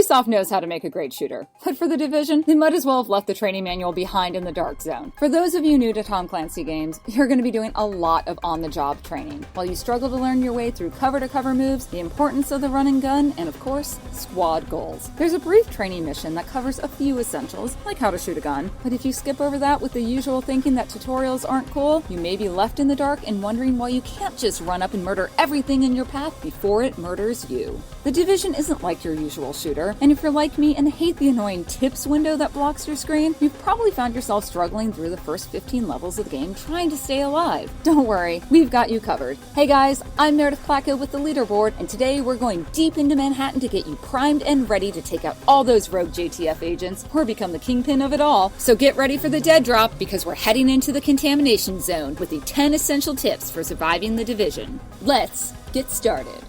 Ubisoft knows how to make a great shooter, but for The Division, they might as well have left the training manual behind in the dark zone. For those of you new to Tom Clancy games, you're going to be doing a lot of on-the-job training, while you struggle to learn your way through cover-to-cover moves, the importance of the run and gun, and of course, squad goals. There's a brief training mission that covers a few essentials, like how to shoot a gun, but if you skip over that with the usual thinking that tutorials aren't cool, you may be left in the dark and wondering why you can't just run up and murder everything in your path before it murders you. The Division isn't like your usual shooter, and if you're like me and hate the annoying tips window that blocks your screen, you've probably found yourself struggling through the first 15 levels of the game trying to stay alive. Don't worry, we've got you covered. Hey guys, I'm Meredith Placko with the Leaderboard, and today we're going deep into Manhattan to get you primed and ready to take out all those rogue JTF agents or become the kingpin of it all. So get ready for the dead drop, because we're heading into the contamination zone with the 10 essential tips for surviving the Division. Let's get started.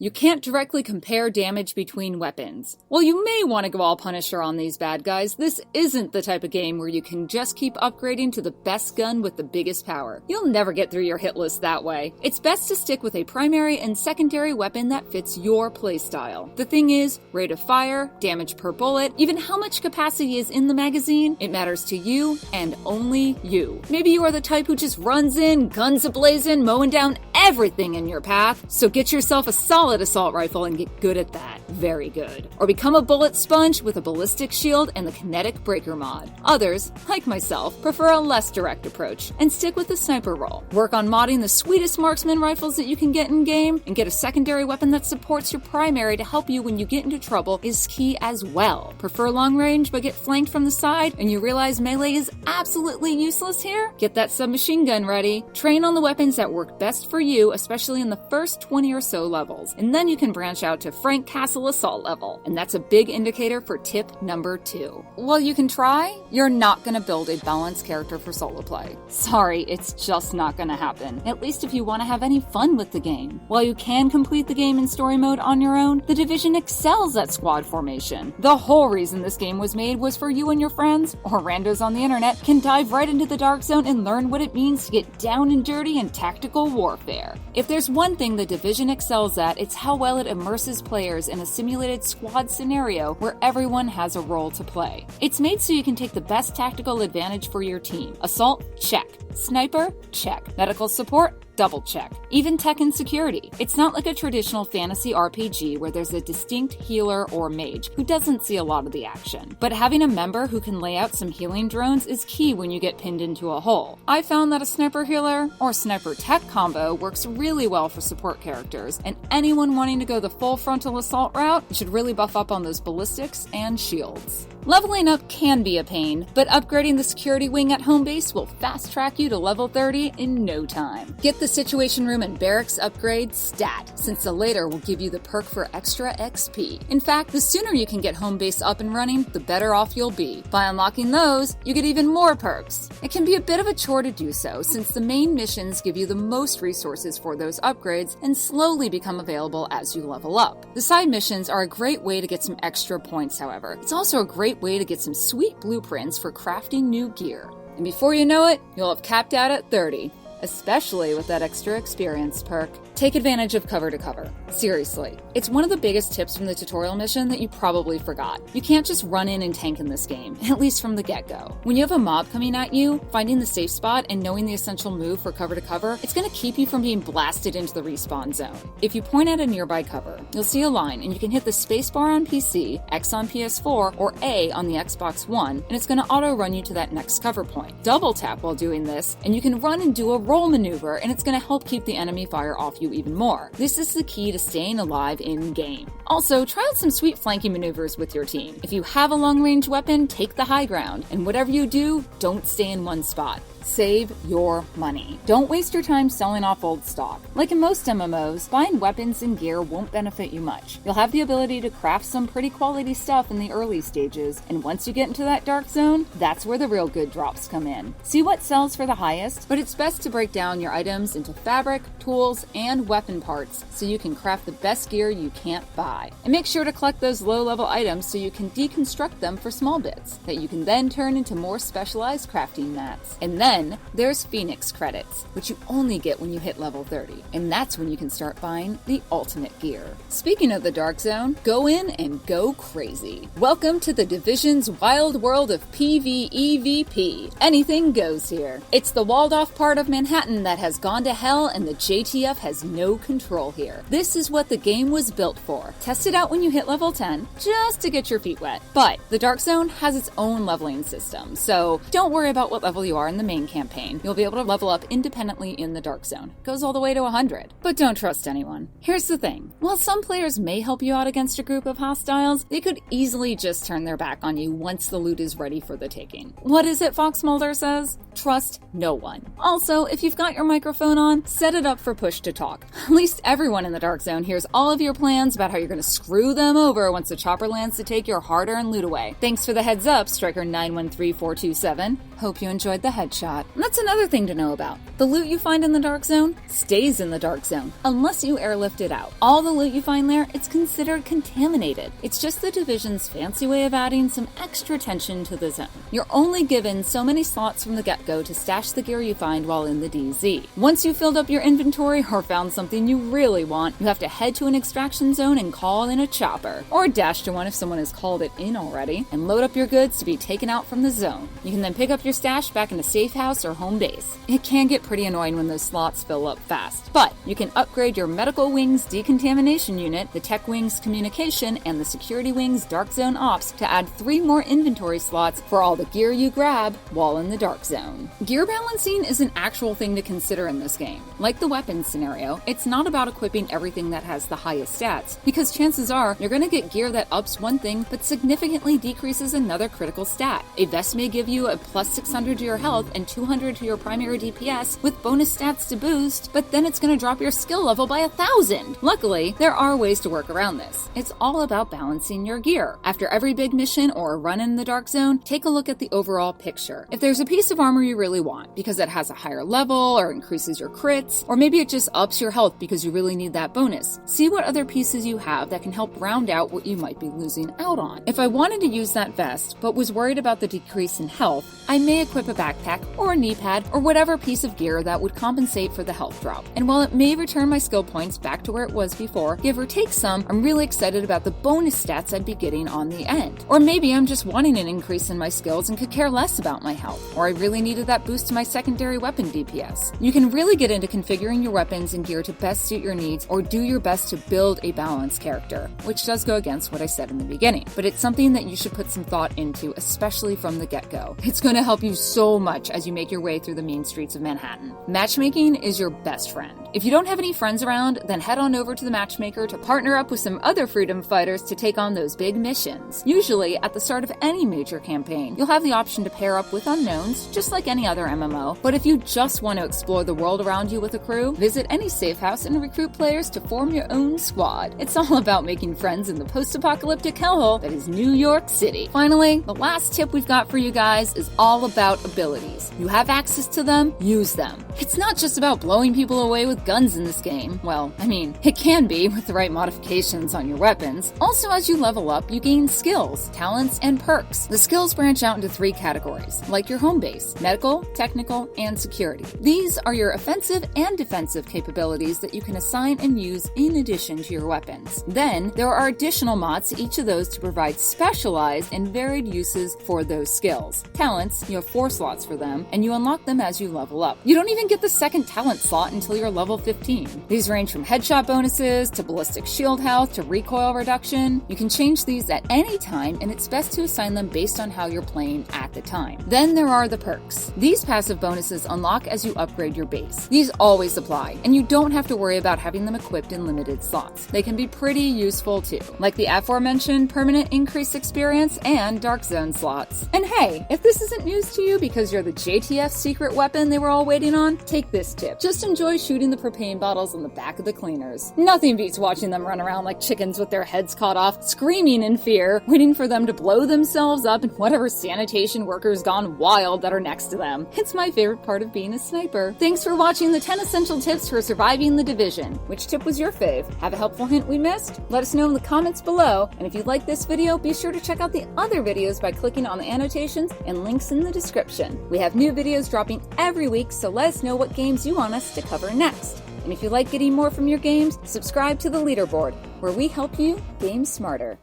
You can't directly compare damage between weapons. While you may want to go all Punisher on these bad guys, this isn't the type of game where you can just keep upgrading to the best gun with the biggest power. You'll never get through your hit list that way. It's best to stick with a primary and secondary weapon that fits your playstyle. The thing is, rate of fire, damage per bullet, even how much capacity is in the magazine, it matters to you and only you. Maybe you are the type who just runs in, guns a-blazing, mowing down everything in your path, so get yourself a solid assault rifle and get good at that. Very good. Or become a bullet sponge with a ballistic shield and the kinetic breaker mod. Others, like myself, prefer a less direct approach and stick with the sniper role. Work on modding the sweetest marksman rifles that you can get in game, and get a secondary weapon that supports your primary to help you when you get into trouble is key as well. Prefer long range but get flanked from the side and you realize melee is absolutely useless here? Get that submachine gun ready. Train on the weapons that work best for you, especially in the first 20 or so levels, and then you can branch out to Frank Castle assault level, and that's a big indicator for tip number 2. While you can try, you're not going to build a balanced character for solo play. Sorry, it's just not going to happen, at least if you want to have any fun with the game. While you can complete the game in story mode on your own, the Division excels at squad formation. The whole reason this game was made was for you and your friends, or randos on the internet, can dive right into the dark zone and learn what it means to get down and dirty in tactical warfare. If there's one thing the Division excels at, it's how well it immerses players in a simulated squad scenario where everyone has a role to play. It's made so you can take the best tactical advantage for your team. Assault? Check. Sniper? Check. Medical support? Double check. Even tech and security. It's not like a traditional fantasy RPG where there's a distinct healer or mage who doesn't see a lot of the action. But having a member who can lay out some healing drones is key when you get pinned into a hole. I found that a sniper healer or sniper tech combo works really well for support characters, and anyone wanting to go the full frontal assault route should really buff up on those ballistics and shields. Leveling up can be a pain, but upgrading the security wing at home base will fast track you to level 30 in no time. Get the Situation Room and Barracks upgrade stat, since the later will give you the perk for extra XP. In fact, the sooner you can get home base up and running, the better off you'll be. By unlocking those, you get even more perks. It can be a bit of a chore to do so, since the main missions give you the most resources for those upgrades and slowly become available as you level up. The side missions are a great way to get some extra points, however. It's also a great way to get some sweet blueprints for crafting new gear. And before you know it, you'll have capped out at 30. Especially with that extra experience perk. Take advantage of cover to cover. Seriously, it's one of the biggest tips from the tutorial mission that you probably forgot. You can't just run in and tank in this game, at least from the get-go. When you have a mob coming at you, finding the safe spot and knowing the essential move for cover to cover, it's going to keep you from being blasted into the respawn zone. If you point at a nearby cover, you'll see a line and you can hit the spacebar on PC, X on PS4, or A on the Xbox One, and it's going to auto-run you to that next cover point. Double tap while doing this, and you can run and do a roll maneuver, and it's going to help keep the enemy fire off you even more. This is the key to staying alive in-game. Also, try out some sweet flanking maneuvers with your team. If you have a long-range weapon, take the high ground, and whatever you do, don't stay in one spot. Save your money. Don't waste your time selling off old stock. Like in most MMOs, buying weapons and gear won't benefit you much. You'll have the ability to craft some pretty quality stuff in the early stages, and once you get into that dark zone, that's where the real good drops come in. See what sells for the highest, but it's best to break down your items into fabric, tools, and weapon parts so you can craft the best gear you can't buy. high. And make sure to collect those low-level items so you can deconstruct them for small bits that you can then turn into more specialized crafting mats. And then there's Phoenix credits, which you only get when you hit level 30. And that's when you can start buying the ultimate gear. Speaking of the Dark Zone, go in and go crazy. Welcome to the Division's wild world of PvEVP. Anything goes here. It's the walled-off part of Manhattan that has gone to hell, and the JTF has no control here. This is what the game was built for. Test it out when you hit level 10, just to get your feet wet. But the Dark Zone has its own leveling system, so don't worry about what level you are in the main campaign. You'll be able to level up independently in the Dark Zone. It goes all the way to 100. But don't trust anyone. Here's the thing. While some players may help you out against a group of hostiles, they could easily just turn their back on you once the loot is ready for the taking. What is it Fox Mulder says? Trust no one. Also, if you've got your microphone on, set it up for push to talk. At least everyone in the Dark Zone hears all of your plans about how you're going to screw them over once the chopper lands to take your hard-earned loot away. Thanks for the heads up, Striker 913427. Hope you enjoyed the headshot. And that's another thing to know about. The loot you find in the Dark Zone stays in the Dark Zone, unless you airlift it out. All the loot you find there, it's considered contaminated. It's just the Division's fancy way of adding some extra tension to the zone. You're only given so many slots from the get-go to stash the gear you find while in the DZ. Once you've filled up your inventory or found something you really want, you have to head to an extraction zone and call in a chopper, or dash to one if someone has called it in already, and load up your goods to be taken out from the zone. You can then pick up your stash back in a safe house or home base. It can get pretty annoying when those slots fill up fast, but you can upgrade your Medical Wings Decontamination Unit, the Tech Wings Communication, and the Security Wings Dark Zone Ops to add 3 more inventory slots for all the gear you grab while in the Dark Zone. Gear balancing is an actual thing to consider in this game. Like the weapons scenario, it's not about equipping everything that has the highest stats, because chances are you're going to get gear that ups one thing but significantly decreases another critical stat. A vest may give you a plus 600 to your health and 200 to your primary DPS with bonus stats to boost, but then it's going to drop your skill level by 1,000. Luckily, there are ways to work around this. It's all about balancing your gear. After every big mission or a run in the Dark Zone, take a look at the overall picture. If there's a piece of armor you really want because it has a higher level or increases your crits, or maybe it just ups your health because you really need that bonus, see what other pieces you have that can help round out what you might be losing out on. If I wanted to use that vest but was worried about the decrease in health, I may equip a backpack or a knee pad or whatever piece of gear that would compensate for the health drop. And while it may return my skill points back to where it was before, give or take some, I'm really excited about the bonus stats I'd be getting on the end. Or maybe I'm just wanting an increase in my skills and could care less about my health, or I really needed that boost to my secondary weapon DPS. You can really get into configuring your weapons and gear to best suit your needs, or do your best to build a balanced character, which does go against what I said in the beginning, but it's something that you should put some thought into, especially from the get-go. It's going to help you so much as you make your way through the mean streets of Manhattan. Matchmaking is your best friend. If you don't have any friends around, then head on over to the matchmaker to partner up with some other freedom fighters to take on those big missions. Usually, at the start of any major campaign, you'll have the option to pair up with unknowns, just like any other MMO, but if you just want to explore the world around you with a crew, visit any safe house and recruit players to form your own squad. It's all about making friends in the post-apocalyptic hellhole that is New York City. Finally, the last tip we've got for you guys is all about abilities. You have access to them, use them. It's not just about blowing people away with guns in this game. Well, I mean, it can be with the right modifications on your weapons. Also, as you level up, you gain skills, talents, and perks. The skills branch out into 3 categories, like your home base: medical, technical, and security. These are your offensive and defensive capabilities that you can assign and use in addition to your weapons. Then, there are additional mods to each of those to provide specialized and varied uses for those skills. Talents, you have 4 slots for them, and you unlock them as you level up. You don't even get the second talent slot until you're level 15. These range from headshot bonuses to ballistic shield health to recoil reduction. You can change these at any time, and it's best to assign them based on how you're playing at the time. Then there are the perks. These passive bonuses unlock as you upgrade your base. These always apply, and you don't have to worry about having them equipped in limited slots. They can be pretty useful too, like the aforementioned permanent increased experience and Dark Zone slots. And hey, if this isn't news this to you because you're the JTF's secret weapon they were all waiting on? Take this tip. Just enjoy shooting the propane bottles on the back of the cleaners. Nothing beats watching them run around like chickens with their heads cut off, screaming in fear, waiting for them to blow themselves up and whatever sanitation workers gone wild that are next to them. It's my favorite part of being a sniper. Thanks for watching the 10 essential tips for surviving the Division. Which tip was your fave? Have a helpful hint we missed? Let us know in the comments below, and if you like this video, be sure to check out the other videos by clicking on the annotations and links in the description. We have new videos dropping every week, so let us know what games you want us to cover next. And if you like getting more from your games, subscribe to the Leaderboard, where we help you game smarter.